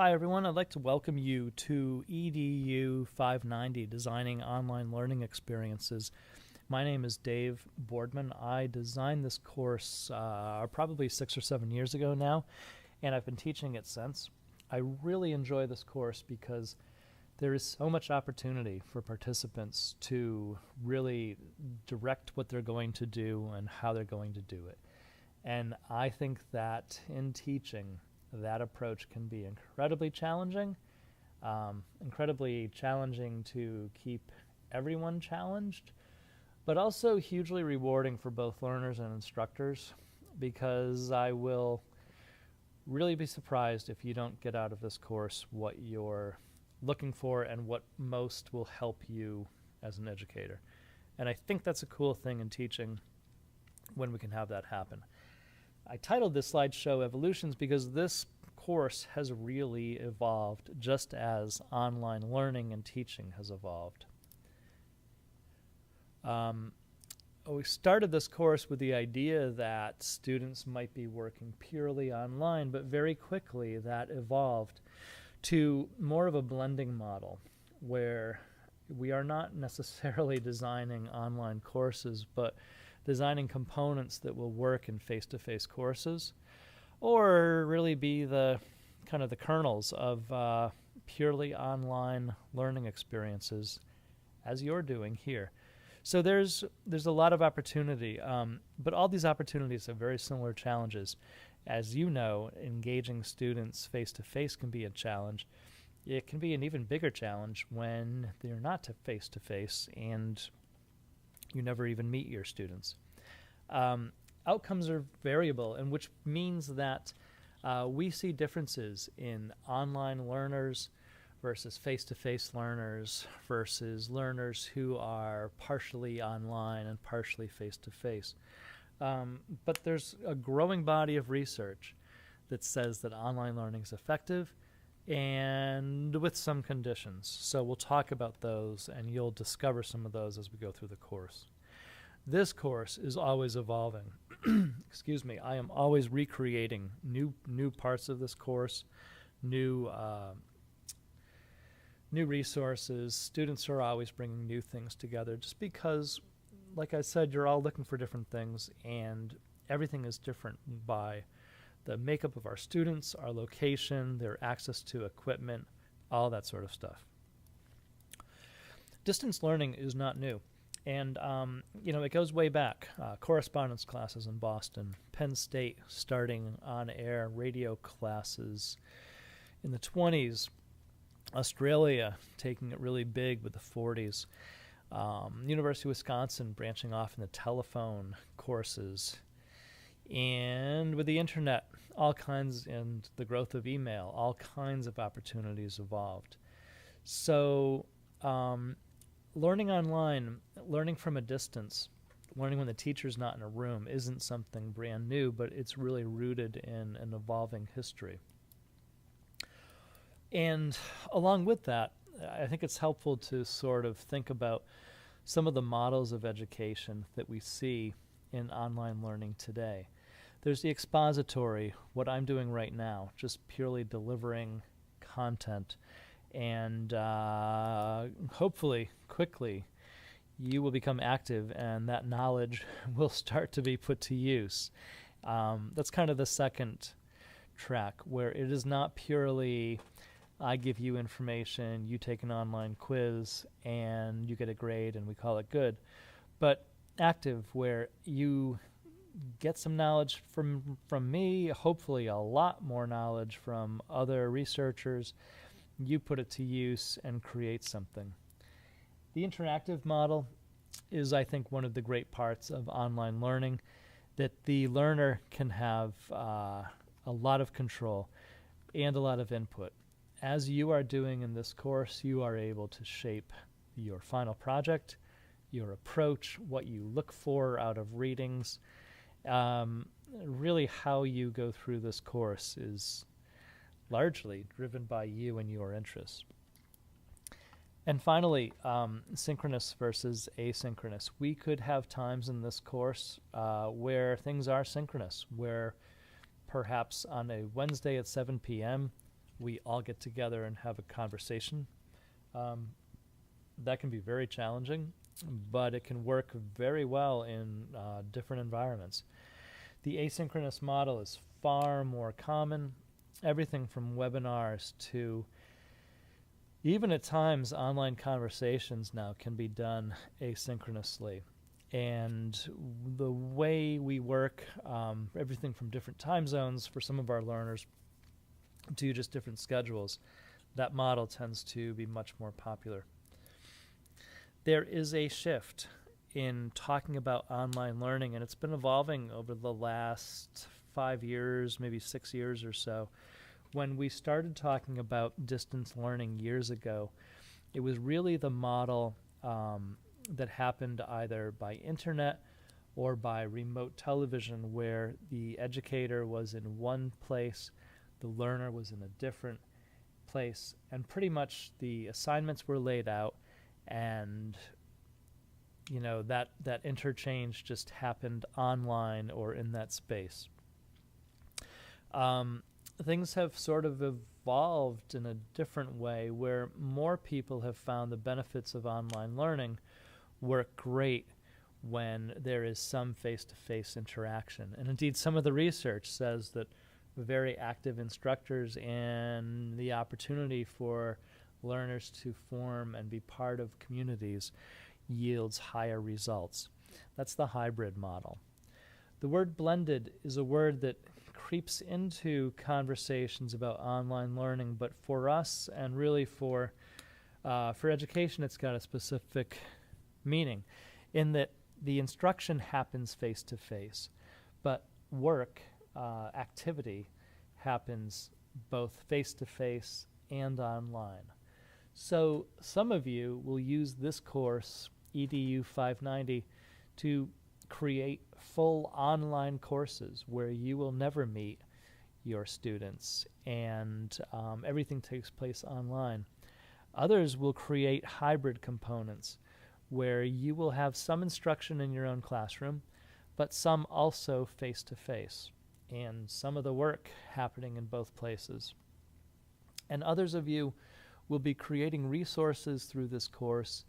Hi everyone, I'd like to welcome you to EDU 590, Designing Online Learning Experiences. My name is Dave Boardman. I designed this course probably 6 or 7 years ago now, and I've been teaching it since. I really enjoy this course because there is so much opportunity for participants to really direct what they're going to do and how they're going to do it. And I think that in teaching, that approach can be incredibly challenging to keep everyone challenged, but also hugely rewarding for both learners and instructors, because I will really be surprised if you don't get out of this course what you're looking for and what most will help you as an educator. And I think that's a cool thing in teaching when we can have that happen. I titled this slideshow Evolutions because this course has really evolved just as online learning and teaching has evolved. We started this course with the idea that students might be working purely online, but very quickly that evolved to more of a blending model where we are not necessarily designing online courses, but designing components that will work in face-to-face courses, or really be the kind of the kernels of purely online learning experiences, as you're doing here. So there's a lot of opportunity, but all these opportunities have very similar challenges. As you know, engaging students face-to-face can be a challenge. It can be an even bigger challenge when they're not face-to-face and you never even meet your students. Outcomes are variable, and which means that we see differences in online learners versus face-to-face learners versus learners who are partially online and partially face-to-face. But there's a growing body of research that says that online learning is effective, and with some conditions. So we'll talk about those, and you'll discover some of those as we go through the course. This course is always evolving. Excuse me. I am always recreating new parts of this course, new resources. Students are always bringing new things together, just because, like I said, you're all looking for different things, and everything is different by the makeup of our students, our location, their access to equipment, all that sort of stuff. Distance learning is not new. And, it goes way back. Correspondence classes in Boston, Penn State starting on-air radio classes in the 20s, Australia taking it really big with the 40s, University of Wisconsin branching off in the telephone courses, and with the internet, all kinds, and the growth of email, all kinds of opportunities evolved. So, learning online, learning from a distance, learning when the teacher's not in a room isn't something brand new, but it's really rooted in an evolving history. And along with that, I think it's helpful to sort of think about some of the models of education that we see in online learning today. There's the expository, what I'm doing right now, just purely delivering content. And hopefully, quickly, you will become active and that knowledge will start to be put to use. That's kind of the second track, where it is not purely, I give you information, you take an online quiz, and you get a grade, and we call it good. But active, where you get some knowledge from me, hopefully a lot more knowledge from other researchers. You put it to use and create something. The interactive model is, I think, one of the great parts of online learning, that the learner can have a lot of control and a lot of input. As you are doing in this course, you are able to shape your final project, your approach, what you look for out of readings. Really, how you go through this course is largely driven by you and your interests. And finally, synchronous versus asynchronous. We could have times in this course where things are synchronous, where perhaps on a Wednesday at 7 p.m., we all get together and have a conversation. Um, that can be very challenging, but it can work very well in different environments. The asynchronous model is far more common. Everything from webinars to even at times online conversations now can be done asynchronously. And the way we work, everything from different time zones for some of our learners to just different schedules, that model tends to be much more popular. There is a shift in talking about online learning, and it's been evolving over the last 5 years, maybe 6 years or so. When we started talking about distance learning years ago, it was really the model that happened either by internet or by remote television, where the educator was in one place, the learner was in a different place, and pretty much the assignments were laid out, and that interchange just happened online or in that space. Things have sort of evolved in a different way, where more people have found the benefits of online learning work great when there is some face-to-face interaction. And indeed, some of the research says that very active instructors and the opportunity for learners to form and be part of communities yields higher results. That's the hybrid model. The word blended is a word that creeps into conversations about online learning, but for us and really for education, it's got a specific meaning in that the instruction happens face-to-face, but work, activity, happens both face-to-face and online. So some of you will use this course, EDU 590, to create full online courses where you will never meet your students and everything takes place online. Others will create hybrid components where you will have some instruction in your own classroom, but some also face-to-face, and some of the work happening in both places. And others of you will be creating resources through this course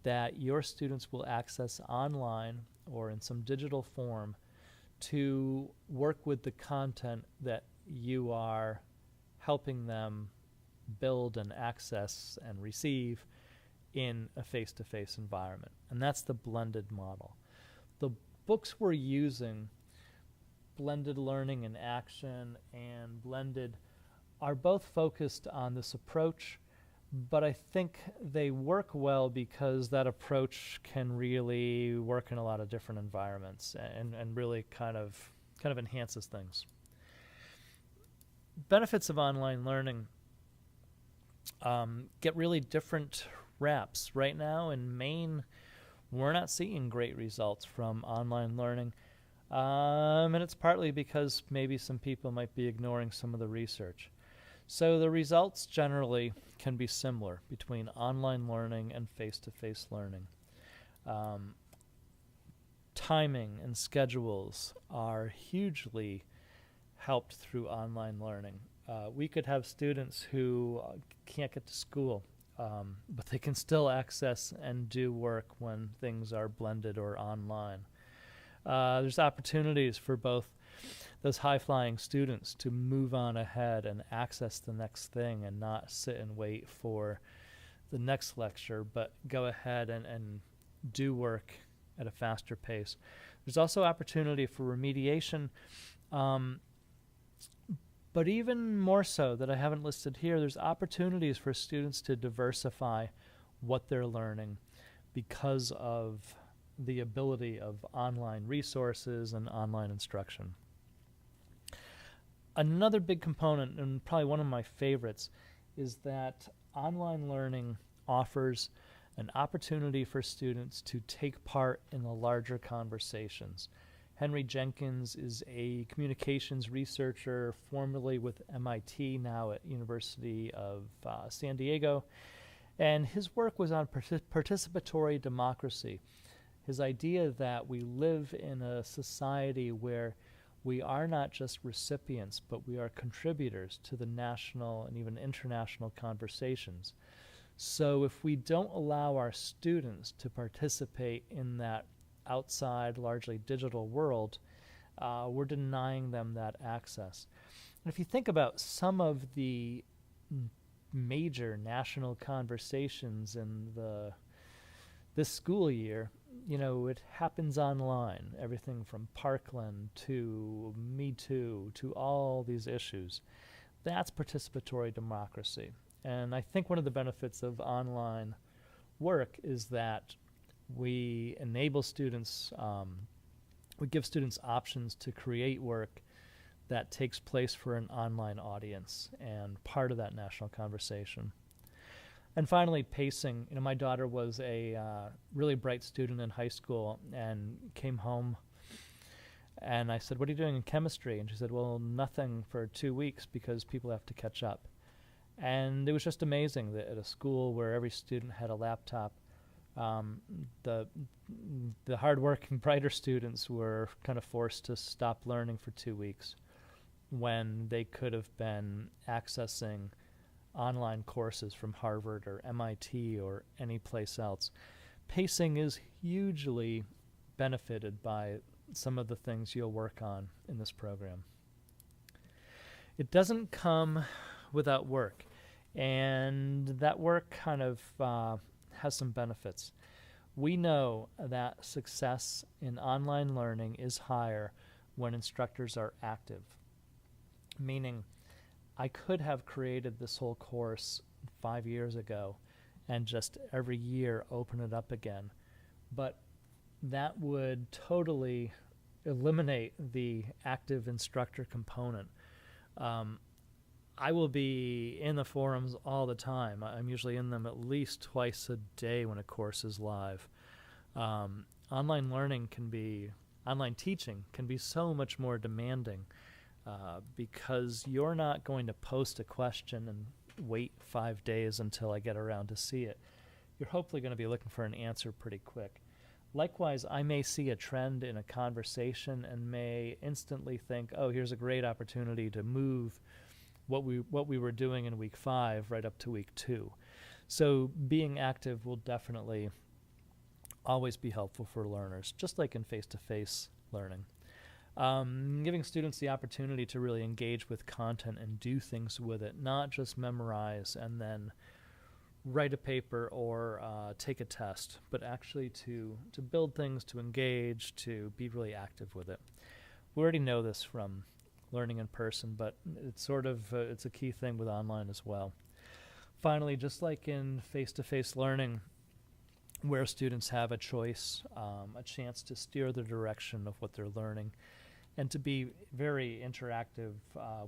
that your students will access online or in some digital form to work with the content that you are helping them build and access and receive in a face-to-face environment. And that's the blended model. The books we're using, Blended Learning in Action and Blended, are both focused on this approach, but I think they work well because that approach can really work in a lot of different environments and really kind of enhances things. Benefits of online learning get really different raps. Right now in Maine, we're not seeing great results from online learning, and it's partly because maybe some people might be ignoring some of the research. So the results generally can be similar between online learning and face-to-face learning. Timing and schedules are hugely helped through online learning. We could have students who can't get to school, but they can still access and do work when things are blended or online. There's opportunities for both those high-flying students to move on ahead and access the next thing and not sit and wait for the next lecture, but go ahead and do work at a faster pace. There's also opportunity for remediation, but even more so that I haven't listed here, there's opportunities for students to diversify what they're learning because of the ability of online resources and online instruction. Another big component, and probably one of my favorites, is that online learning offers an opportunity for students to take part in the larger conversations. Henry Jenkins is a communications researcher formerly with MIT, now at University of San Diego, and his work was on participatory democracy. His idea that we live in a society where we are not just recipients, but we are contributors to the national and even international conversations. So if we don't allow our students to participate in that outside, largely digital world, we're denying them that access. And if you think about some of the major national conversations in this school year, it happens online. Everything from Parkland to Me Too to all these issues. That's participatory democracy. And I think one of the benefits of online work is that we enable students, we give students options to create work that takes place for an online audience and part of that national conversation. And finally, pacing. My daughter was a really bright student in high school and came home, and I said, "What are you doing in chemistry?" And she said, "Well, nothing for 2 weeks because people have to catch up." And it was just amazing that at a school where every student had a laptop, the hardworking, brighter students were kind of forced to stop learning for 2 weeks when they could have been accessing online courses from Harvard or MIT or any place else. Pacing is hugely benefited by some of the things you'll work on in this program. It doesn't come without work, and that work kind of has some benefits. We know that success in online learning is higher when instructors are active, meaning I could have created this whole course 5 years ago and just every year open it up again, but that would totally eliminate the active instructor component. I will be in the forums all the time. I'm usually in them at least twice a day when a course is live. Online teaching can be so much more demanding because you're not going to post a question and wait 5 days until I get around to see it. You're hopefully going to be looking for an answer pretty quick. Likewise, I may see a trend in a conversation and may instantly think, oh, here's a great opportunity to move what we were doing in week 5 right up to week 2. So being active will definitely always be helpful for learners, just like in face-to-face learning. Giving students the opportunity to really engage with content and do things with it, not just memorize and then write a paper or take a test, but actually to build things, to engage, to be really active with it. We already know this from learning in person, but it's sort of it's a key thing with online as well. Finally, just like in face-to-face learning, where students have a choice, a chance to steer the direction of what they're learning, and to be very interactive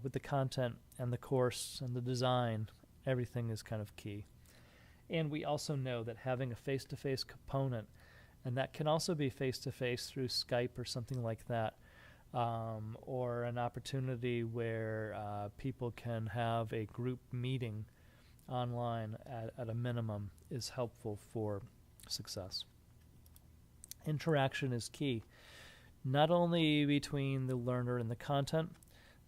with the content and the course and the design, everything is kind of key. And we also know that having a face-to-face component, and that can also be face-to-face through Skype or something like that, or an opportunity where people can have a group meeting online at a minimum, is helpful for success. Interaction is key, not only between the learner and the content,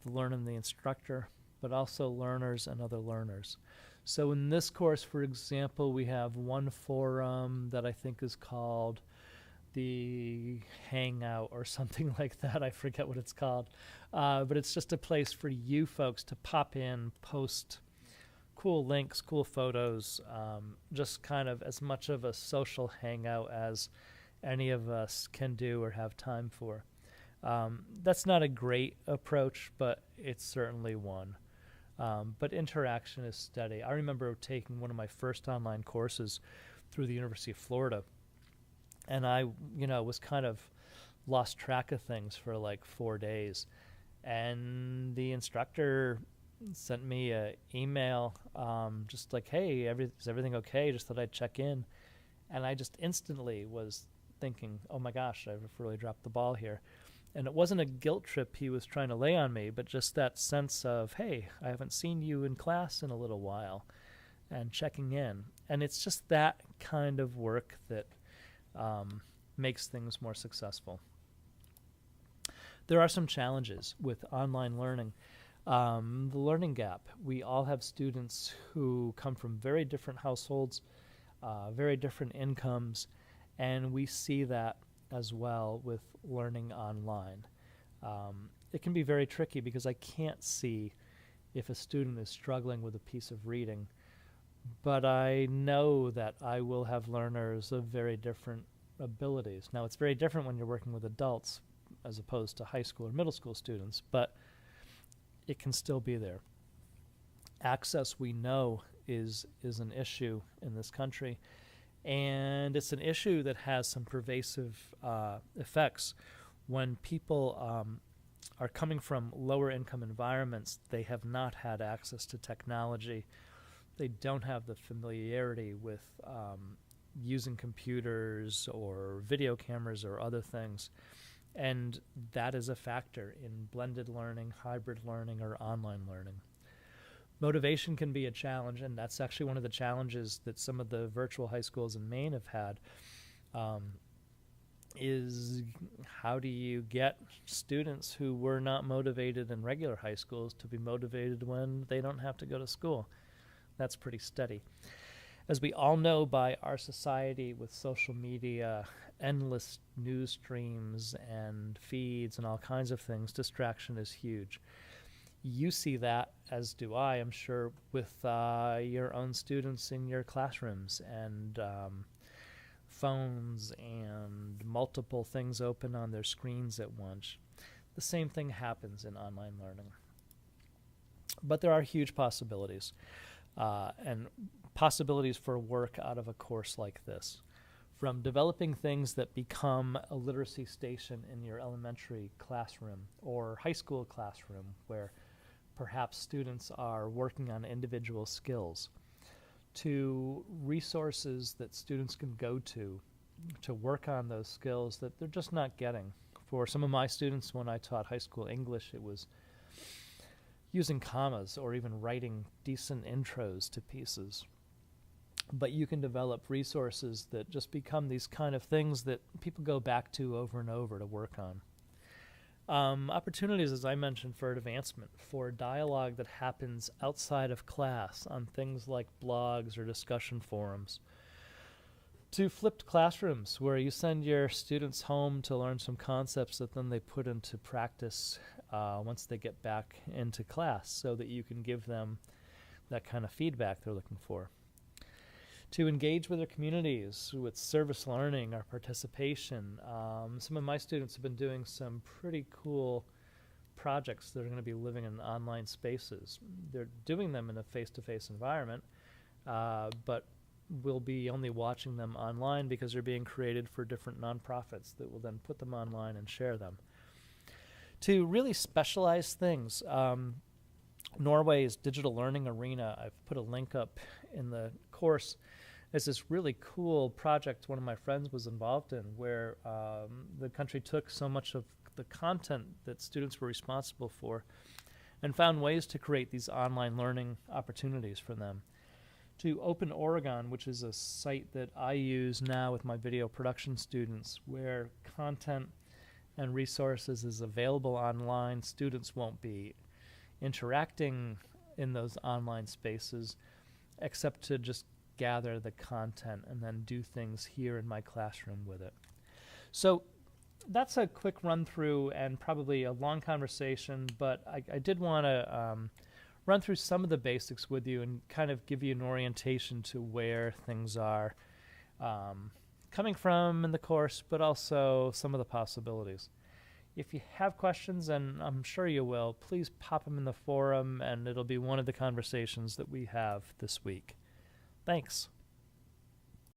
the learner and the instructor, but also learners and other learners. So in this course, for example, we have one forum that I think is called the Hangout or something like that. I forget what it's called. But it's just a place for you folks to pop in, post cool links, cool photos, just kind of as much of a social hangout as any of us can do or have time for. That's not a great approach, but it's certainly one. But interaction is steady. I remember taking one of my first online courses through the University of Florida, and I, was kind of lost track of things for like 4 days. And the instructor sent me an email just like, hey, is everything okay? Just thought I'd check in. And I just instantly was thinking, oh my gosh, I've really dropped the ball here. And it wasn't a guilt trip he was trying to lay on me, but just that sense of, hey, I haven't seen you in class in a little while, and checking in. And it's just that kind of work that makes things more successful. There are some challenges with online learning. The learning gap. We all have students who come from very different households, very different incomes, and we see that as well with learning online. It can be very tricky because I can't see if a student is struggling with a piece of reading, but I know that I will have learners of very different abilities. Now, it's very different when you're working with adults as opposed to high school or middle school students, but it can still be there. Access, we know, is an issue in this country, and it's an issue that has some pervasive effects. When people are coming from lower income environments, they have not had access to technology. They don't have the familiarity with using computers or video cameras or other things. And that is a factor in blended learning, hybrid learning, or online learning. Motivation can be a challenge, and that's actually one of the challenges that some of the virtual high schools in Maine have had, is how do you get students who were not motivated in regular high schools to be motivated when they don't have to go to school? That's pretty steady. As we all know, by our society with social media, endless news streams and feeds and all kinds of things, distraction is huge. You see that, as do I, I'm sure, with your own students in your classrooms, and phones and multiple things open on their screens at once. The same thing happens in online learning. But there are huge possibilities, and possibilities for work out of a course like this. From developing things that become a literacy station in your elementary classroom or high school classroom, where perhaps students are working on individual skills, to resources that students can go to work on those skills that they're just not getting. For some of my students, when I taught high school English, it was using commas or even writing decent intros to pieces. But you can develop resources that just become these kind of things that people go back to over and over to work on. Opportunities, as I mentioned, for advancement, for dialogue that happens outside of class on things like blogs or discussion forums, to flipped classrooms where you send your students home to learn some concepts that then they put into practice once they get back into class, so that you can give them that kind of feedback they're looking for. To engage with their communities with service learning or participation. Some of my students have been doing some pretty cool projects that are going to be living in online spaces. They're doing them in a face-to-face environment, but we'll be only watching them online because they're being created for different nonprofits that will then put them online and share them. To really specialize things. Norway's Digital Learning Arena, I've put a link up in the course. It's this really cool project one of my friends was involved in, where the country took so much of the content that students were responsible for and found ways to create these online learning opportunities for them. To Open Oregon, which is a site that I use now with my video production students, where content and resources is available online. Students won't be interacting in those online spaces except to just gather the content and then do things here in my classroom with it. So that's a quick run through and probably a long conversation, but I did want to run through some of the basics with you and kind of give you an orientation to where things are coming from in the course, but also some of the possibilities. If you have questions, and I'm sure you will, please pop them in the forum, and it'll be one of the conversations that we have this week. Thanks.